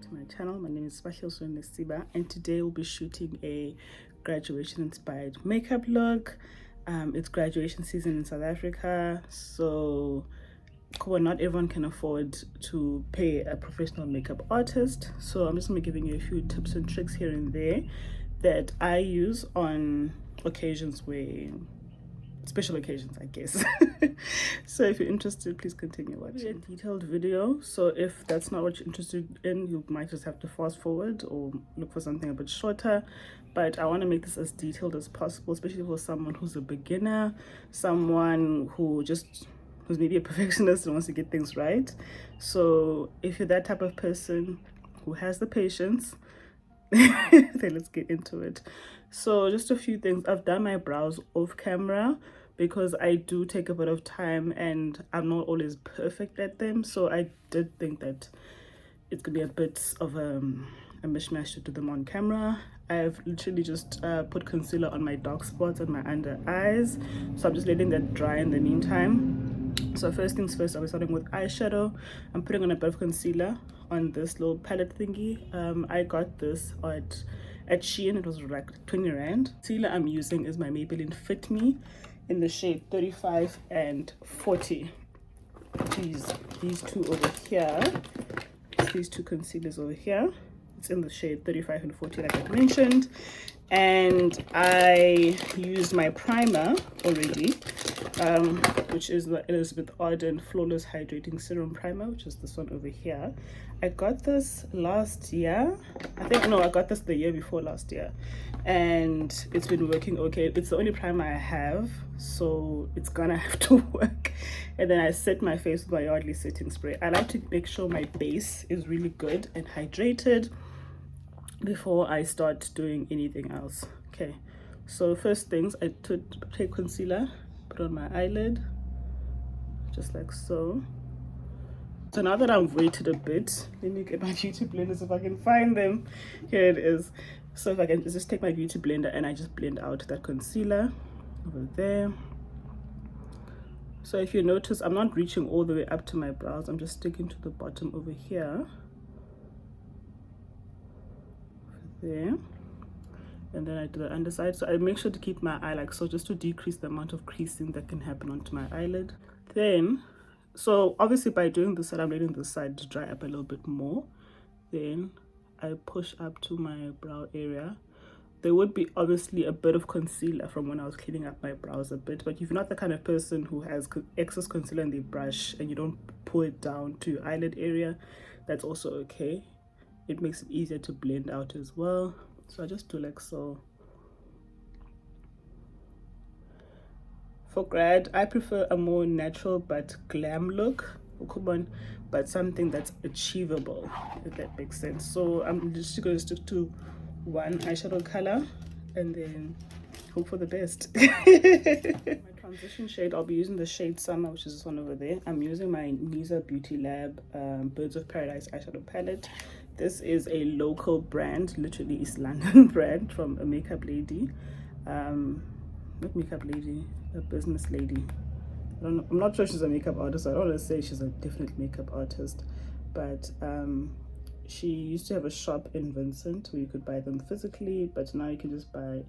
back to my channel. My name is Siba, and today we'll be shooting a graduation inspired makeup look. It's graduation season in South Africa, so not everyone can afford to pay a professional makeup artist, so I'm just gonna be giving you a few tips and tricks here and there that I use on occasions where special occasions, I guess. So if you're interested, please continue watching a detailed video. So if that's not what you're interested in, you might just have to fast forward or look for something a bit shorter. But I want to make this as detailed as possible, especially for someone who's a beginner, someone who's maybe a perfectionist and wants to get things right. So if you're that type of person who has the patience, then let's get into it. So just a few things. I've done my brows off camera because I do take a bit of time and I'm not always perfect at them, so I did think that it's gonna be a bit of a mishmash to do them on camera. I've literally just put concealer on my dark spots and my under eyes, so I'm just letting that dry in the meantime. So first things first, I'll be starting with eyeshadow. I'm putting on a bit of concealer on this little palette thingy. I got this at Shein. It was like 20 rand. Concealer I'm using is my Maybelline Fit Me in the shade 35 and 40. These two over here. It's these two concealers over here. It's in the shade 35 and 40 like I mentioned. And I used my primer already, which is the Elizabeth Arden Flawless Hydrating Serum Primer, which is this one over here. I got this last year. I got this the year before last year, and it's been working okay. It's the only primer I have, so it's gonna have to work. And then I set my face with my Yardley setting spray. I like to make sure my base is really good and hydrated before I start doing anything else. Okay, so first things, I take concealer, put on my eyelid, just like so. So now that I've waited a bit, let me get my beauty blenders if I can find them. Here it is. So if I can just take my beauty blender and I just blend out that concealer over there. So if you notice, I'm not reaching all the way up to my brows, I'm just sticking to the bottom over here. There, and then I do the underside. So I make sure to keep my eye like so, just to decrease the amount of creasing that can happen onto my eyelid. Then, so obviously by doing this side, I'm letting this side to dry up a little bit more. Then I push up to my brow area. There would be obviously a bit of concealer from when I was cleaning up my brows a bit, but if you're not the kind of person who has excess concealer in the brush and you don't pull it down to your eyelid area, that's also okay. It makes it easier to blend out as well. So I just do like so. For grad, I prefer a more natural but glam look, but something that's achievable, if that makes sense. So I'm just going to stick to one eyeshadow color and then hope for the best. My transition shade, I'll be using the shade Summer, which is this one over there. I'm using my Nisa Beauty Lab Birds of Paradise eyeshadow palette. This is a local brand, literally East London brand from a makeup lady. Not makeup lady, a business lady. I'm not sure she's a makeup artist. I don't want to say she's a definite makeup artist, but she used to have a shop in Vincent where you could buy them physically, but now you can just buy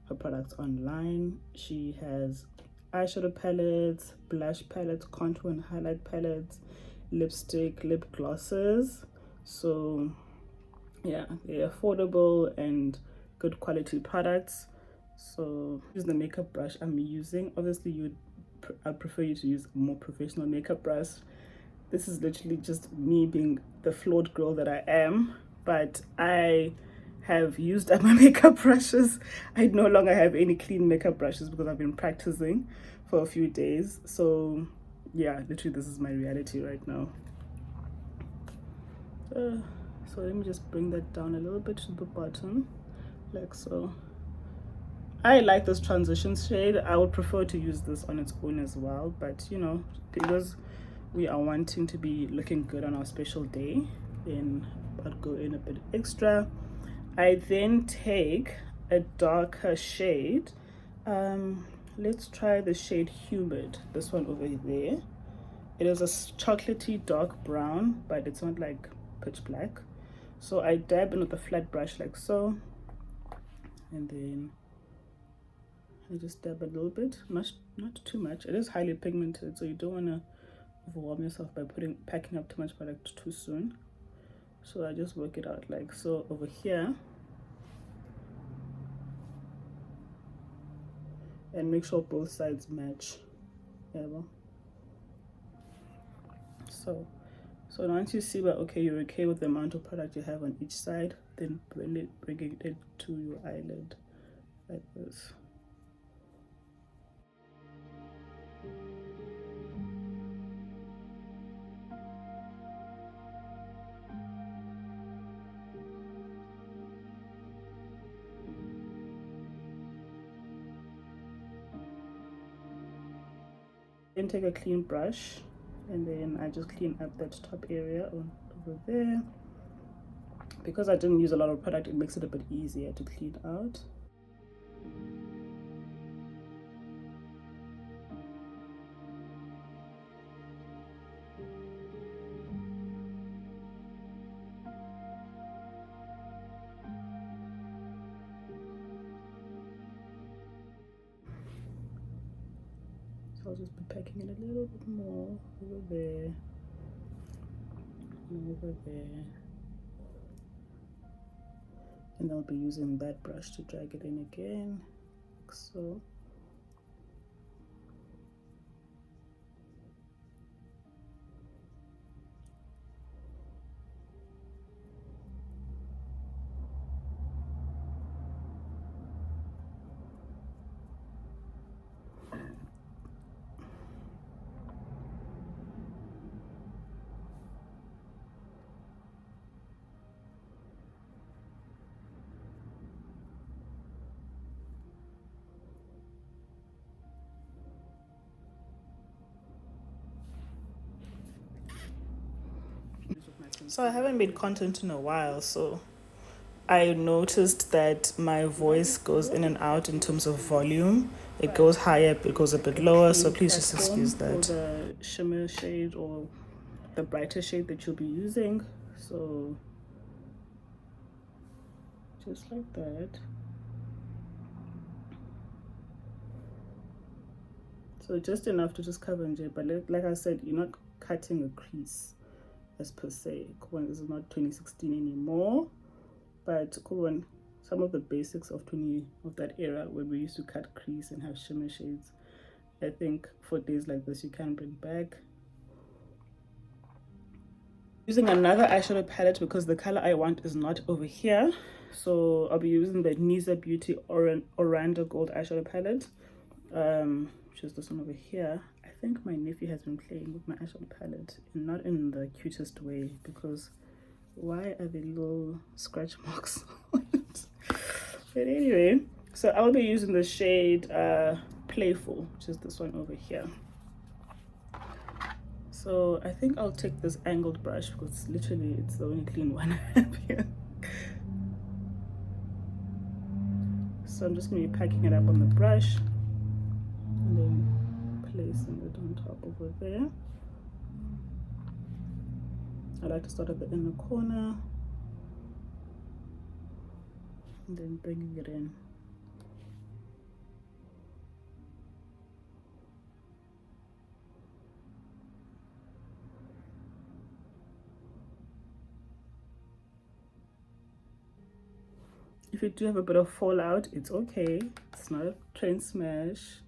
her products online. She has eyeshadow palettes, blush palettes, contour and highlight palettes, lipstick, lip glosses. So yeah, they're affordable and good quality products. So here's the makeup brush I'm using. Obviously I prefer you to use a more professional makeup brush. This is literally just me being the flawed girl that I am, but I have used up my makeup brushes. I no longer have any clean makeup brushes because I've been practicing for a few days. So yeah, literally this is my reality right now. So let me just bring that down a little bit to the bottom, like so. I like this transition shade. I would prefer to use this on its own as well, but you know, because we are wanting to be looking good on our special day, then I'd go in a bit extra. I then take a darker shade. Let's try the shade Humid, this one over there. It is a chocolatey dark brown, but it's not like pitch black. So I dab in with a flat brush like so, and then I just dab a little bit, not too much. It is highly pigmented, so you don't want to overwhelm yourself by packing up too much product too soon. So I just work it out like so over here, and make sure both sides match. Yeah, well. So once you see that okay, you're okay with the amount of product you have on each side, then bring it to your eyelid like this. Then take a clean brush, and then I just clean up that top area over there. Because I didn't use a lot of product, it makes it a bit easier to clean out. So I'll just be packing it a little bit more over there and over there. And I'll be using that brush to drag it in again, like so. So I haven't made content in a while, so I noticed that my voice goes in and out in terms of volume. It goes higher, it goes a bit lower, so please just excuse that. Or the shimmer shade or the brighter shade that you'll be using. So just like that. So just enough to just cover NJ, but like I said, you're not cutting a crease as per se. This is not 2016 anymore, but some of the basics of that era when we used to cut crease and have shimmer shades, I think for days like this you can bring back. Using another eyeshadow palette because the color I want is not over here, so I'll be using the Nisa Beauty Orlando Gold eyeshadow palette, which is this one over here. I think my nephew has been playing with my eyeshadow palette, and not in the cutest way, because why are there little scratch marks on it? But anyway, so I'll be using the shade Playful, which is this one over here. So I think I'll take this angled brush because literally it's the only clean one I have here. So I'm just going to be packing it up on the brush and then placing it on top over there. I like to start at the inner corner and then bringing it in. If you do have a bit of fallout, it's okay. It's not a train smash.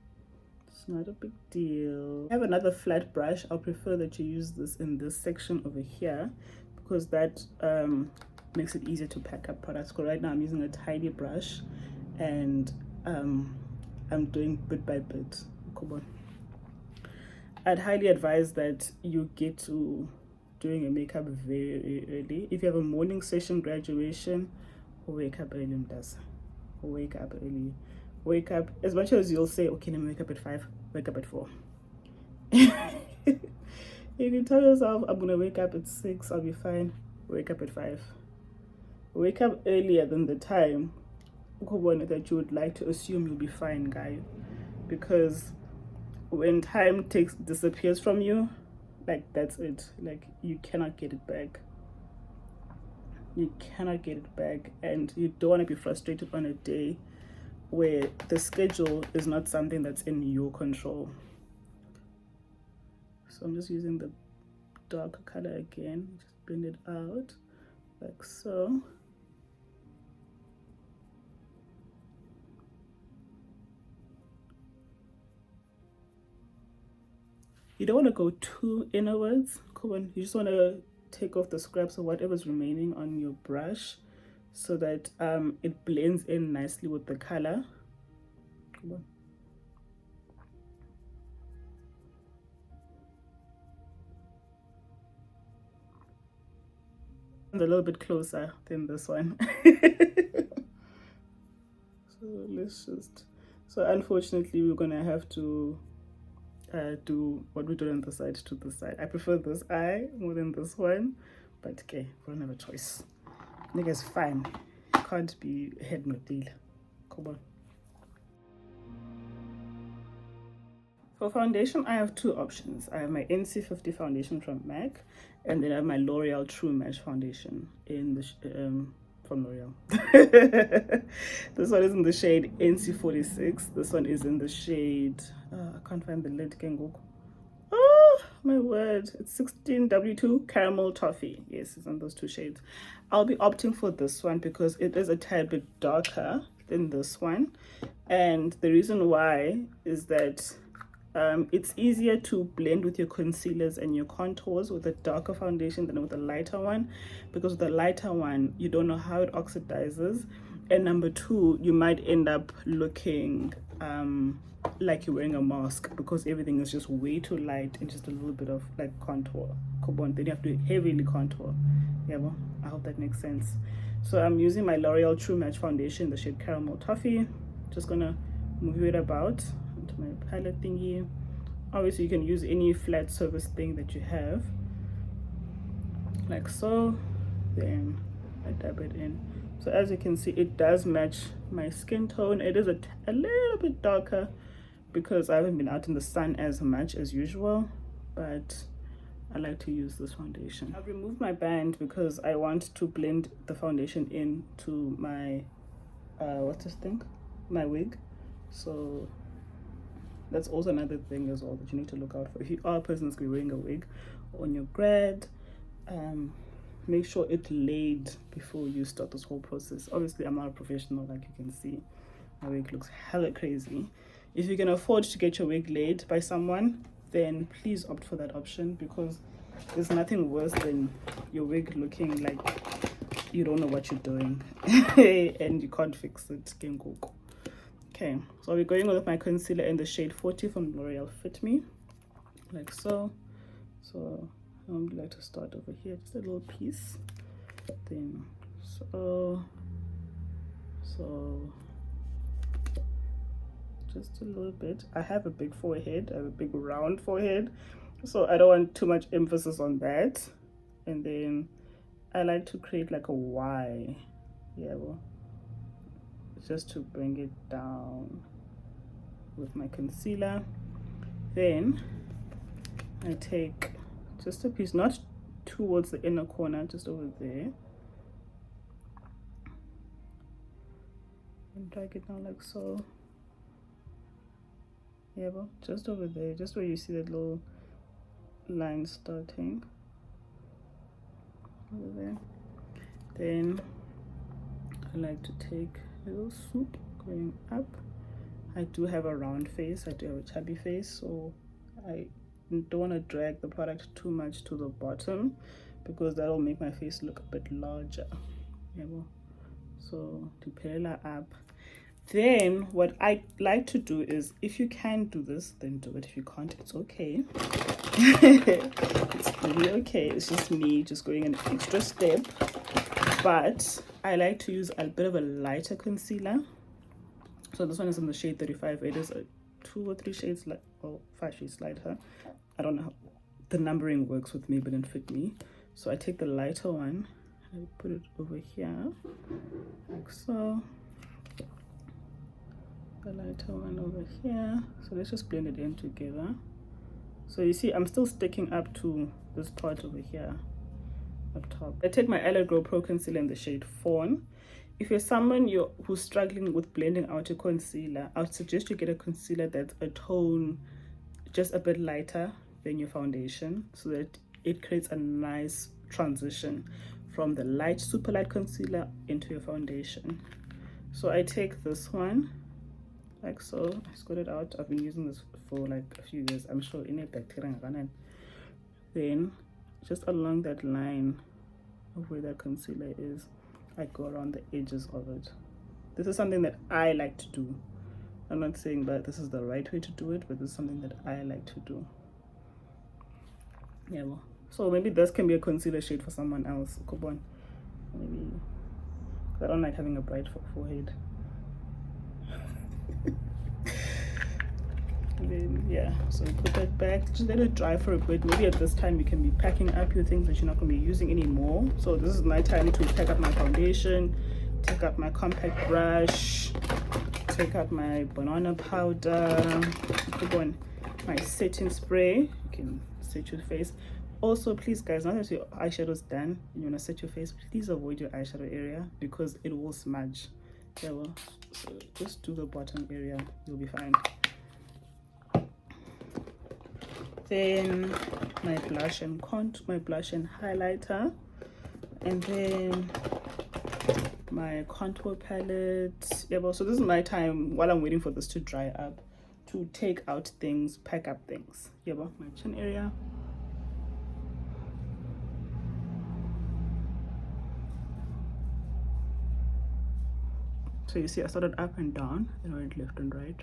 It's not a big deal. I have another flat brush. I'll prefer that you use this in this section over here because that makes it easier to pack up products. Because right now I'm using a tiny brush and I'm doing bit by bit. Come on. I'd highly advise that you get to doing your makeup very early. If you have a morning session graduation, wake up early, wake up early. Wake up, as much as you'll say, okay, let me wake up at 5, wake up at 4. If you tell yourself, I'm gonna wake up at 6, I'll be fine, wake up at 5. Wake up earlier than the time that you would like to assume you'll be fine, guy. Because when time disappears from you, like that's it. Like you cannot get it back. You cannot get it back, and you don't want to be frustrated on a day where the schedule is not something that's in your control. So I'm just using the darker color again, just blend it out like so. You don't want to go too inwards. Come on, you just want to take off the scraps or whatever's remaining on your brush so that it blends in nicely with the color. Come on. A little bit closer than this one. So let's just, so unfortunately we're gonna have to do what we do on the side to the side. I prefer this eye more than this one, but okay, we don't have a choice. Nigga's fine. Can't be head no deal. Come on. For foundation, I have two options. I have my NC50 foundation from MAC, and then I have my L'Oreal True Match foundation in the from L'Oreal. This one is in the shade NC46. This one is in the shade I can't find the lid. Oh my word, it's 16W2 Caramel Toffee. Yes, it's on those two shades. I'll be opting for this one because it is a tad bit darker than this one, and the reason why is that it's easier to blend with your concealers and your contours with a darker foundation than with a lighter one, because with the lighter one you don't know how it oxidizes, and number two, you might end up looking like you're wearing a mask because everything is just way too light and just a little bit of like contour. Come on, then you have to heavily contour. Yeah, well, I hope that makes sense. So I'm using my L'Oreal True Match foundation, the shade Caramel Toffee. Just gonna move it about onto my palette thingy. Obviously you can use any flat surface thing that you have, like so. Then I dab it in. So as you can see, it does match my skin tone. It is a little bit darker because I haven't been out in the sun as much as usual, but I like to use this foundation. I've removed my band because I want to blend the foundation into my what's this thing, my wig. So that's also another thing as well that you need to look out for. If you are a person that's going to be wearing a wig on your grad, make sure it's laid before you start this whole process. Obviously I'm not a professional, like you can see my wig looks hella crazy. If you can afford to get your wig laid by someone, then please opt for that option, because there's nothing worse than your wig looking like you don't know what you're doing and you can't fix it. Okay, so I'll be going with my concealer in the shade 40 from L'Oreal Fit Me, like so. So I would like to start over here, just a little piece, then so just a little bit. I have a big forehead, I have a big round forehead, so I don't want too much emphasis on that. And then I like to create like a Y, yeah, well, just to bring it down with my concealer. Then I take just a piece, not towards the inner corner, just over there, and drag it down like so. Yeah, well, just over there, just where you see that little line starting over there. Then I like to take a little swoop going up. I do have a round face, I do have a chubby face, so I don't want to drag the product too much to the bottom because that'll make my face look a bit larger. Yeah, well, so to parallel up. Then what I like to do is, if you can do this, then do it. If you can't, it's okay. It's really okay. It's just me just going an extra step. But I like to use a bit of a lighter concealer. So this one is in the shade 35. It is a 2 or 3 shades, like, well, 5 shades lighter. I don't know how the numbering works with me, but it fit me. So I take the lighter one, I put it over here, like so. The lighter one over here. So let's just blend it in together. So you see, I'm still sticking up to this part over here. up top. I take my Allegro Pro Concealer in the shade Fawn. If you're someone who's struggling with blending out your concealer, I would suggest you get a concealer that's a tone just a bit lighter than your foundation, so that it creates a nice transition from the light, super light concealer into your foundation. So I take this one like so. I scoot it out. I've been using this for like a few years. I'm sure in a bacteria. Then just along that line of where that concealer is, I go around the edges of it. This is something that I like to do. I'm not saying that this is the right way to do it, but this is something that I like to do. Yeah, well, so maybe this can be a concealer shade for someone else. Come on, maybe. I don't like having a bright forehead. And then yeah, so put that back, just let it dry for a bit. Maybe at this time you can be packing up your things that you're not going to be using anymore. So this is my time to pack up my foundation, take out my compact brush, take out my banana powder, put on my setting spray. You can set your face. Also, please guys, now that your eyeshadow's done and you want to set your face, please avoid your eyeshadow area because it will smudge. Yeah, well, so just do the bottom area, you'll be fine. Then my blush and highlighter, and then my contour palette. Yeah, well, so this is my time while I'm waiting for this to dry up to take out things, pack up things. Yeah, well, my chin area. So you see I started up and down and went left and right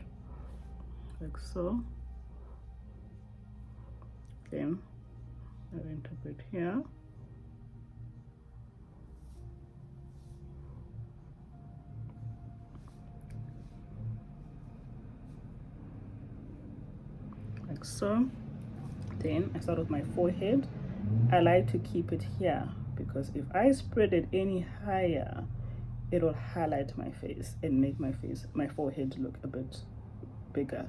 like so. Then I went a bit here. Like so. Then I start with my forehead. I like to keep it here because if I spread it any higher, it will highlight my face and make my forehead look a bit bigger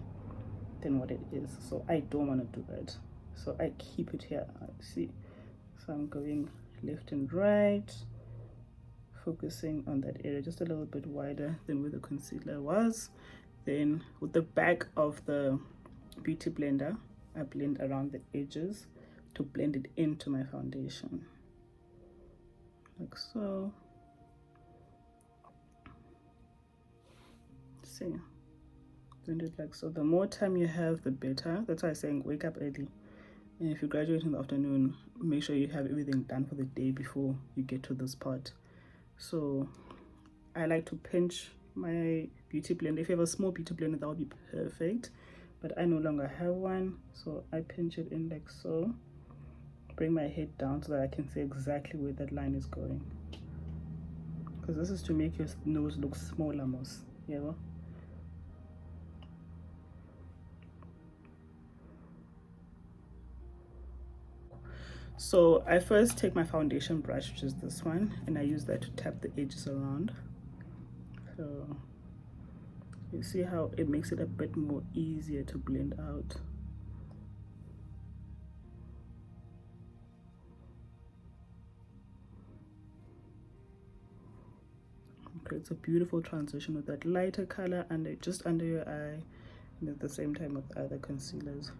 than what it is. So I don't want to do that. So I keep it here. See, so I'm going left and right, focusing on that area just a little bit wider than where the concealer was. Then with the back of the beauty blender, I blend around the edges to blend it into my foundation like so. See, blend it like so. The more time you have, the better. That's why I'm saying wake up early. And if you graduate in the afternoon, make sure you have everything done for the day before you get to this part. So I like to pinch my beauty blender. If you have a small beauty blender, that would be perfect. But I no longer have one, so I pinch it in like so. Bring my head down so that I can see exactly where that line is going. Because this is to make your nose look smaller, most. Yeah. Well? So I first take my foundation brush, which is this one, and I use that to tap the edges around. So you see how it makes it a bit more easier to blend out. It creates a beautiful transition with that lighter color under just under your eye, and at the same time with other concealers.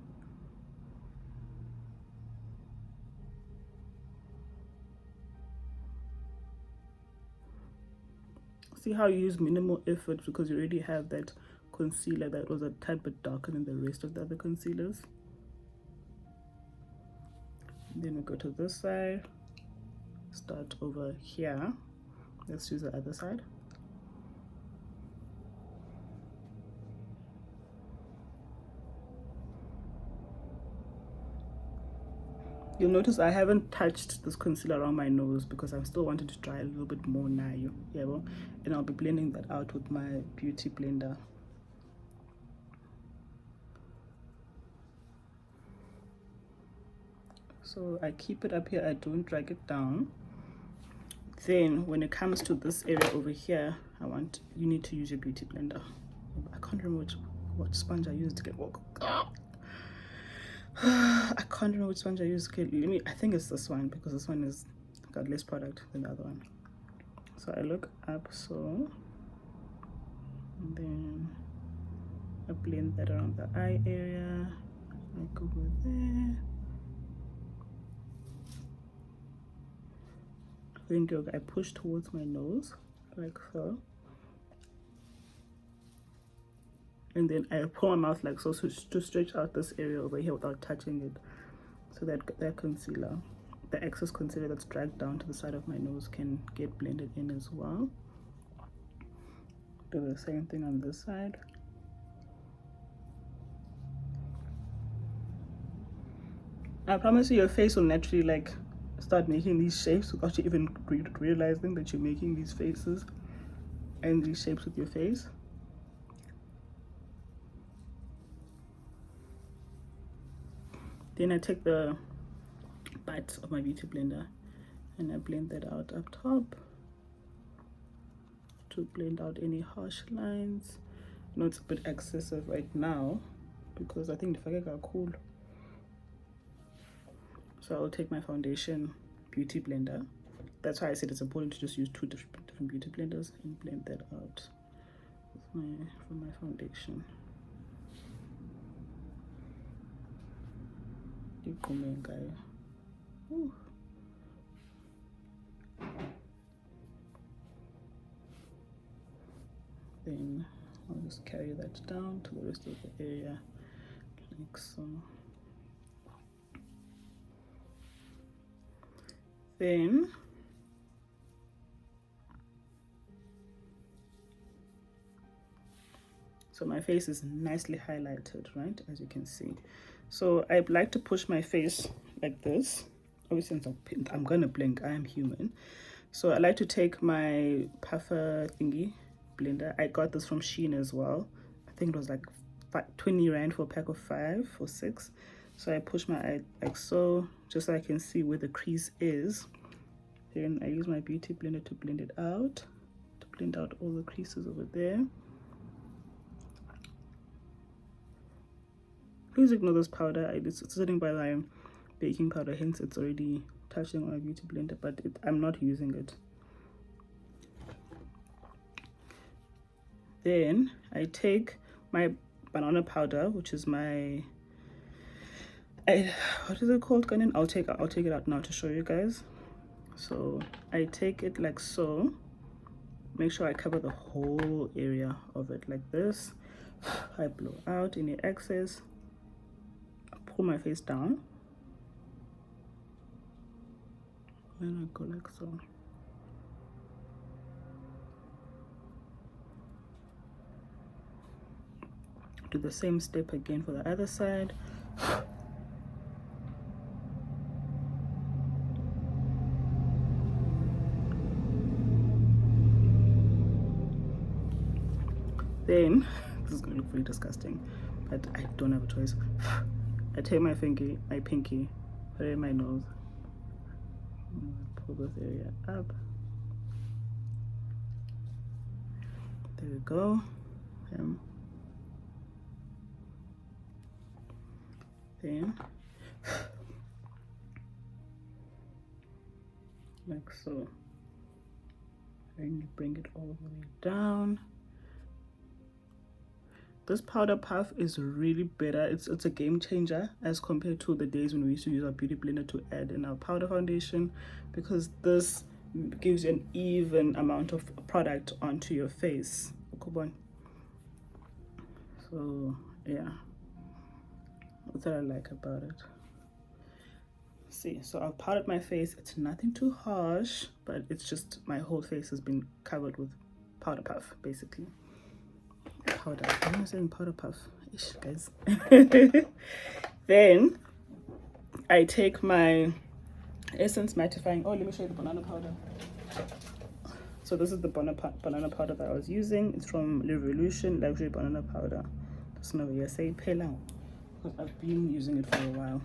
See how you use minimal effort because you already have that concealer that was a tad bit darker than the rest of the other concealers. Then we go to this side, start over here. Let's use the other side. You'll notice I haven't touched this concealer around my nose because I'm still wanting to try a little bit more now. Yeah, well, and I'll be blending that out with my beauty blender. So I keep it up here, I don't drag it down. Then when it comes to this area over here, you need to use your beauty blender. I can't remember what sponge I used to get woke. I can't remember which sponge I used. Okay, I think it's this one because this one is got less product than the other one. So I look up, so, and then I blend that around the eye area, like over there. Then I push towards my nose, like so. And then I pull my mouth like so, to stretch out this area over here without touching it, so that that concealer, the excess concealer that's dragged down to the side of my nose, can get blended in as well. Do the same thing on this side. I promise you, your face will naturally like start making these shapes without you even realizing that you're making these faces and these shapes with your face. Then I take the butt of my beauty blender and I blend that out up top to blend out any harsh lines. I know it's a bit excessive right now because I think the faggot got cool. So I'll take my foundation beauty blender. That's why I said it's important to just use two different beauty blenders and blend that out with from my foundation. Ooh. Then I'll just carry that down to the rest of the area like so. Then so my face is nicely highlighted, right, as you can see. So I like to push my face like this. Obviously, since I'm gonna blink, I am human. So I like to take my puffer thingy blender. I got this from Shein as well. I think it was like 20 rand for a pack of 5 or 6. So I push my eye like so, just so I can see where the crease is. Then I use my beauty blender to blend it out, to blend out all the creases over there. Please ignore this powder. It's sitting by my baking powder, hence it's already touching on my beauty blender, but I'm not using it. Then I take my banana powder, which is my what is it called, Ganin? I'll take it out now to show you guys. So I take it like so, make sure I cover the whole area of it like this. I blow out any excess, pull my face down, and I go like so. Do the same step again for the other side. Then this is gonna look really disgusting, but I don't have a choice. I take my pinky, put it in my nose, pull this area up. There we go. Then like so, and you bring it all the way down. This powder puff is really better. It's a game changer as compared to the days when we used to use our beauty blender to add in our powder foundation, because this gives you an even amount of product onto your face. So yeah, that's what I like about it. See, so I've powdered my face. It's nothing too harsh, but it's just my whole face has been covered with powder puff, basically. Powder, I'm saying powder puff ish, guys. Then I take my essence mattifying. Oh, let me show you the banana powder. So this is the banana powder that I was using. It's from Revolution Luxury Banana Powder. That's not what I say, Pelang, because I've been using it for a while.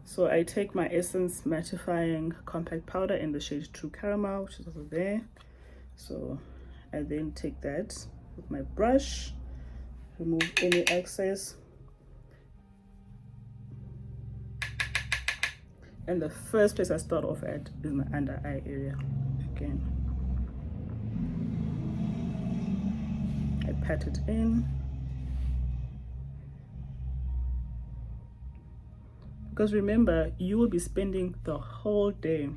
So I take my essence mattifying compact powder in the shade True Caramel, which is over there. So I then take that with my brush, remove any excess, And the first place I start off at is my under eye area. Again, I pat it in. Because remember, you will be spending the whole day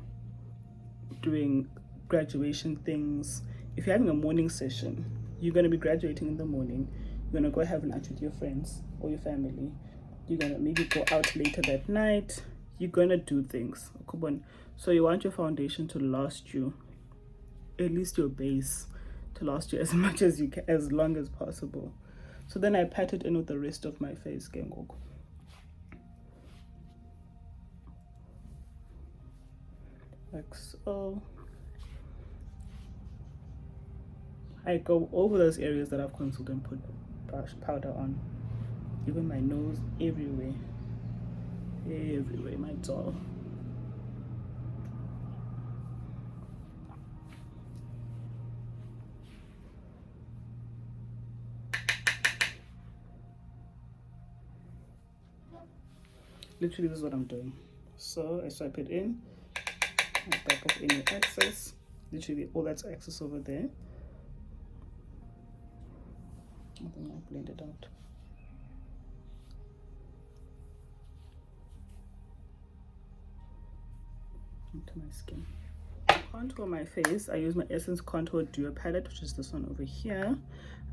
doing graduation things. If you're having a morning session, you're going to be graduating in the morning. You're going to go have lunch with your friends or your family. You're going to maybe go out later that night. You're going to do things. So you want your foundation to last you, at least your base, to last you as much as you can, as long as possible. So then I pat it in with the rest of my face. Like so. I go over those areas that I've concealed and put brush powder on. Even my nose, everywhere. Everywhere, my doll. Literally, this is what I'm doing. So I swipe it in, I wipe off any excess. Literally, all that's excess over there. And then I blend it out into my skin. Contour my face. I use my Essence Contour Duo palette, which is this one over here.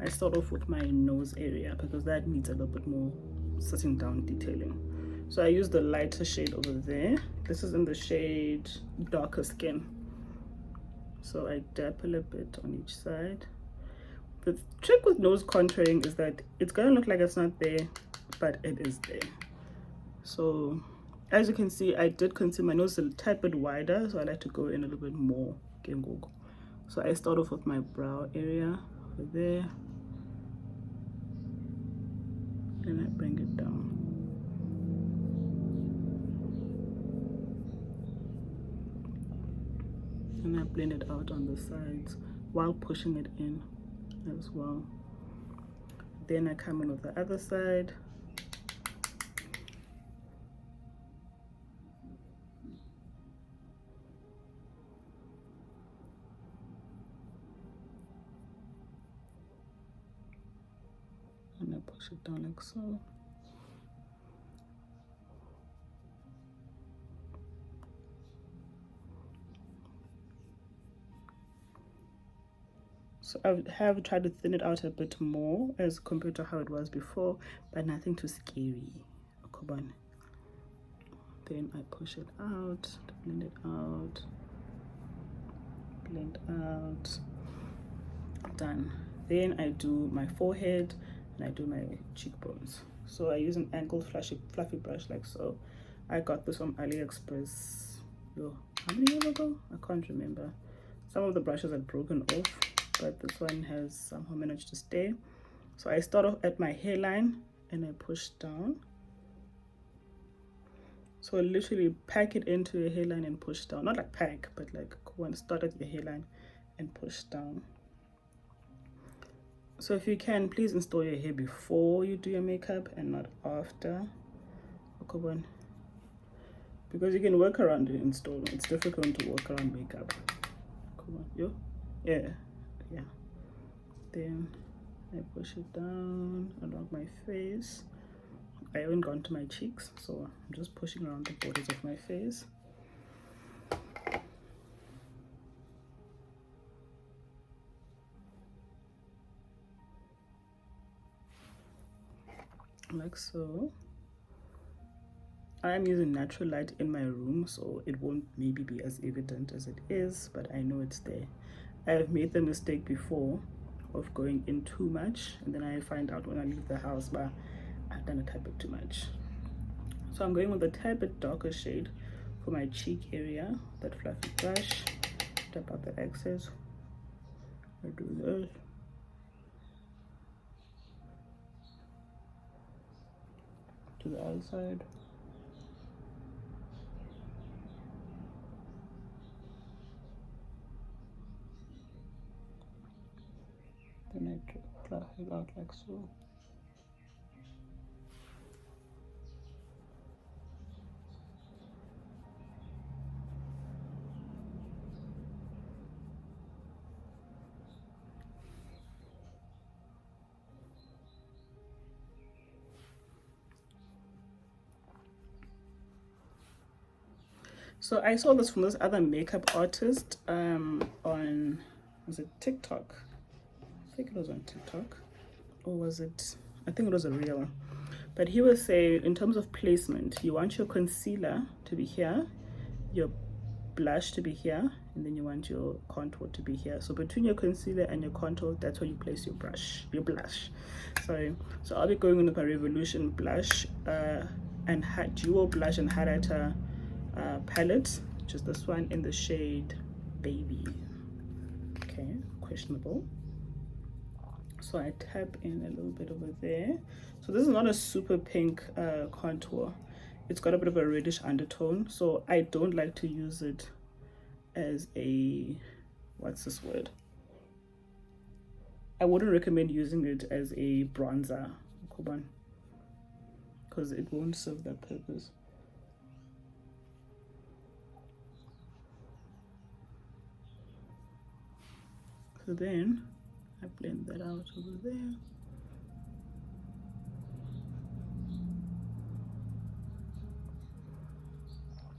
I start off with my nose area because that needs a little bit more sitting down detailing. So I use the lighter shade over there. This is in the shade Darker Skin. So I dab a little bit on each side. The trick with nose contouring is that it's gonna look like it's not there, but it is there. So as you can see, I did conceal my nose a tad bit wider, so I like to go in a little bit more. So I start off with my brow area over there, and I bring it down. And I blend it out on the sides while pushing it in as well. Then I come in with the other side. And I push it down like so. So I have tried to thin it out a bit more as compared to how it was before, but nothing too scary. Come on. Then I push it out, blend it out, blend out. Done. Then I do my forehead and I do my cheekbones. So I use an angled fluffy brush like so. I got this from AliExpress. How many years ago? I can't remember. Some of the brushes had broken off, but this one has somehow managed to stay. So I start off at my hairline and I push down. So I literally pack it into your hairline and push down. Not like pack, but like go and start at your hairline and push down. So if you can, please install your hair before you do your makeup and not after. Come on. Because you can work around the install. It's difficult to work around makeup. Come on, yo. Yeah. Then I push it down along my face. I haven't gone to my cheeks, so I'm just pushing around the borders of my face. Like so. I am using natural light in my room, so it won't maybe be as evident as it is, but I know it's there. I have made the mistake before of going in too much, and then I find out when I leave the house, but I've done a tad bit too much. So I'm going with a tad bit darker shade for my cheek area, that fluffy brush, tap out the excess. I do this. To the other side. Then I fluff it out like so. So I saw this from this other makeup artist on, was it TikTok? I think it was on TikTok. Or was it, I think it was a reel. But he was saying, in terms of placement, you want your concealer to be here, your blush to be here, and then you want your contour to be here. So between your concealer and your contour, that's where you place your blush. Sorry. So I'll be going in with my Revolution blush and dual blush and highlighter palette, which is this one in the shade Baby. Okay, questionable. So I tap in a little bit over there. So this is not a super pink contour. It's got a bit of a reddish undertone, so I don't like to use it as a, what's this word? I wouldn't recommend using it as a bronzer, because it won't serve that purpose. So then I blend that out over there.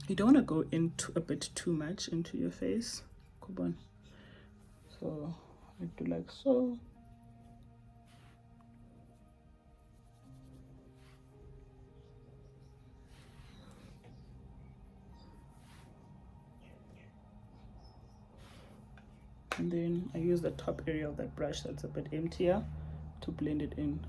You don't want to go into a bit too much into your face. Come on. So I do like so. And then I use the top area of that brush that's a bit emptier to blend it in.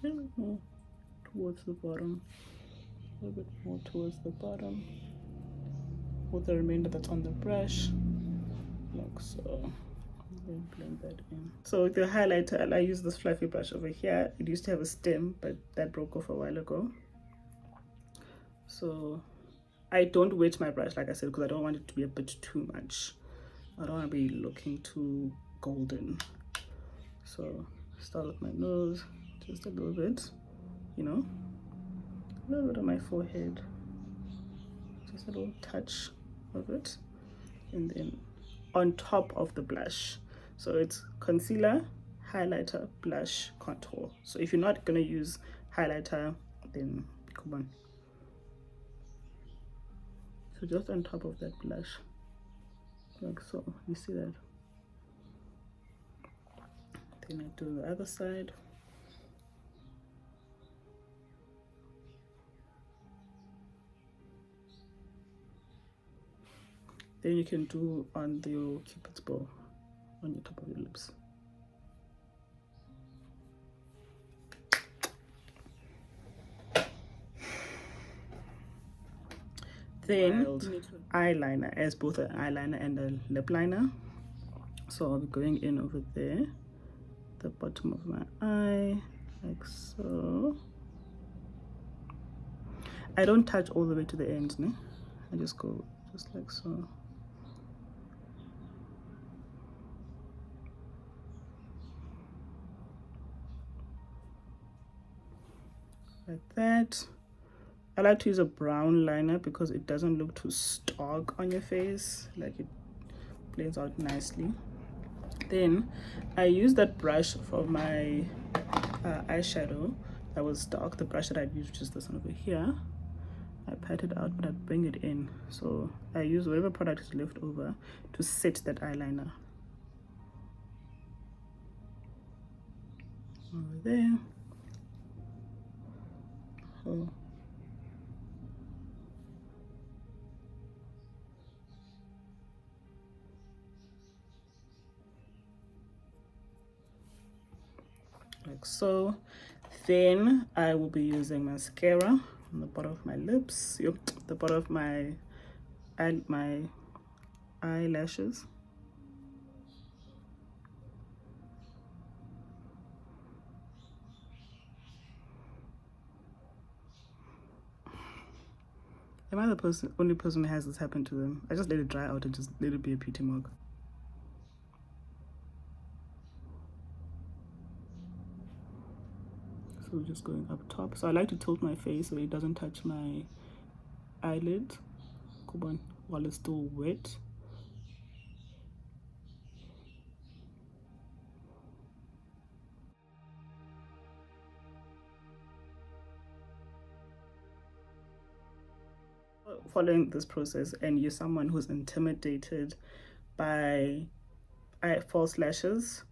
A little bit more towards the bottom, a little bit more towards the bottom, with the remainder that's on the brush, like so. Then blend that in. So with the highlighter, I use this fluffy brush over here. It used to have a stem, but that broke off a while ago. So I don't wet my brush, like I said, because I don't want it to be a bit too much. I don't want to be looking too golden. So start with my nose, just a little bit, you know, a little bit on my forehead, just a little touch of it, and then on top of the blush. So it's concealer, highlighter, blush, contour. So if you're not gonna use highlighter, then come on. So just on top of that blush, like so. You see that? Then I do the other side. Then you can do on your cupid's bow on your top of your lips. Then eyeliner, as both an eyeliner and a lip liner. So I'll be going in over there, the bottom of my eye, like so. I don't touch all the way to the end, ne? I just go just like so. Like that. I like to use a brown liner because it doesn't look too stark on your face, like it blends out nicely. Then I use that brush for my eyeshadow that was dark, the brush that I used, which is this one over here. I pat it out, but I bring it in. So I use whatever product is left over to set that eyeliner. Over there. Oh. Like so. Then I will be using mascara on the bottom of my lips, the bottom of my eyelashes. Am I the only person who has this happen to them? I just let it dry out and just let it be a beauty mark. So just going up top. So I like to tilt my face so it doesn't touch my eyelid while it's still wet. Following this process and you're someone who's intimidated by false lashes,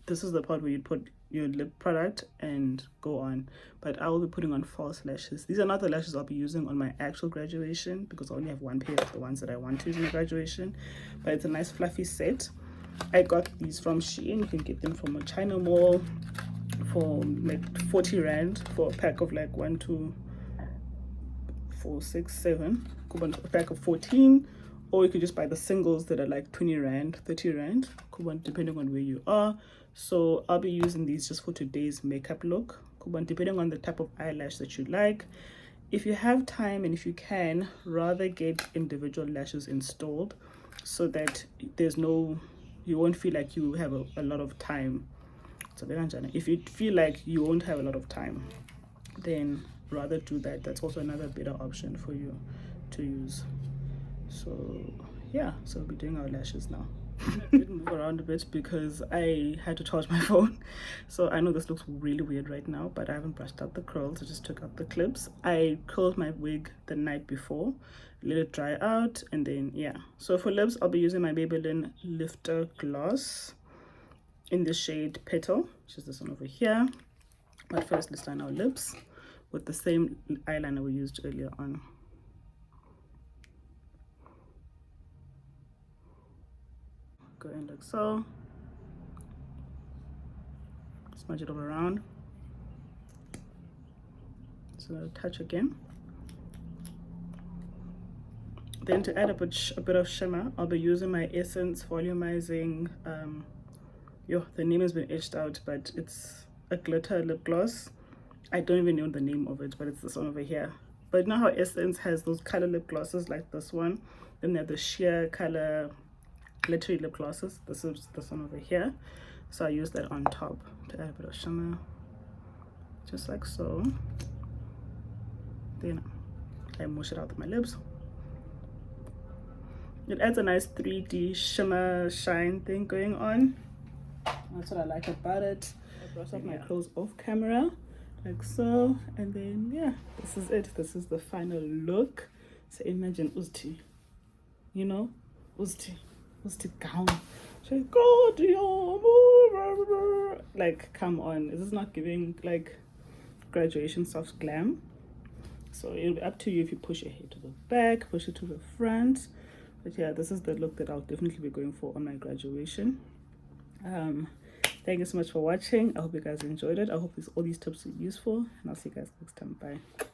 this is the part where you put your lip product and go on. But I will be putting on false lashes. These are not the lashes I'll be using on my actual graduation because I only have one pair of the ones that I want to use in my graduation. But it's a nice fluffy set. I got these from Shein. You can get them from a China mall for like 40 rand for a pack of like 1, 2, 4, 6, 7, a pack of 14. Or you could just buy the singles that are like 20 rand, 30 rand, depending on where you are. So I'll be using these just for today's makeup look, depending on the type of eyelash that you like. If you have time and if you can, rather get individual lashes installed so that you won't feel like you have a lot of time. So if you feel like you won't have a lot of time, then rather do that. That's also another better option for you to use. So yeah, so we'll be doing our lashes now. I did move around a bit because I had to charge my phone, so I know this looks really weird right now, but I haven't brushed out the curls. I just took out the clips. I curled my wig the night before, let it dry out, and then yeah. So for lips, I'll be using my Maybelline Lifter Gloss in the shade Petal, which is this one over here. But first, let's line our lips with the same eyeliner we used earlier on. Go in like so. Smudge it all around. So I'll touch again. Then to add a bit of shimmer, I'll be using my Essence Volumizing, the name has been etched out, but it's a glitter lip gloss. I don't even know the name of it, but it's this one over here. But you know how Essence has those color lip glosses like this one? Then they have the sheer color glittery lip glosses. This is this one over here. So I use that on top to add a bit of shimmer, just like so. Then I mush it out with my lips. It adds a nice 3D shimmer shine thing going on. That's what I like about it. I brush off my clothes off camera like so, and then yeah, this is it. This is the final look. So imagine Uzti, you know, Uzti gown. Like, come on, is this not giving like graduation soft glam? So it'll be up to you if you push your hair to the back, push it to the front. But yeah, this is the look that I'll definitely be going for on my graduation. Thank you so much for watching. I hope you guys enjoyed it. I hope all these tips are useful, and I'll see you guys next time. Bye.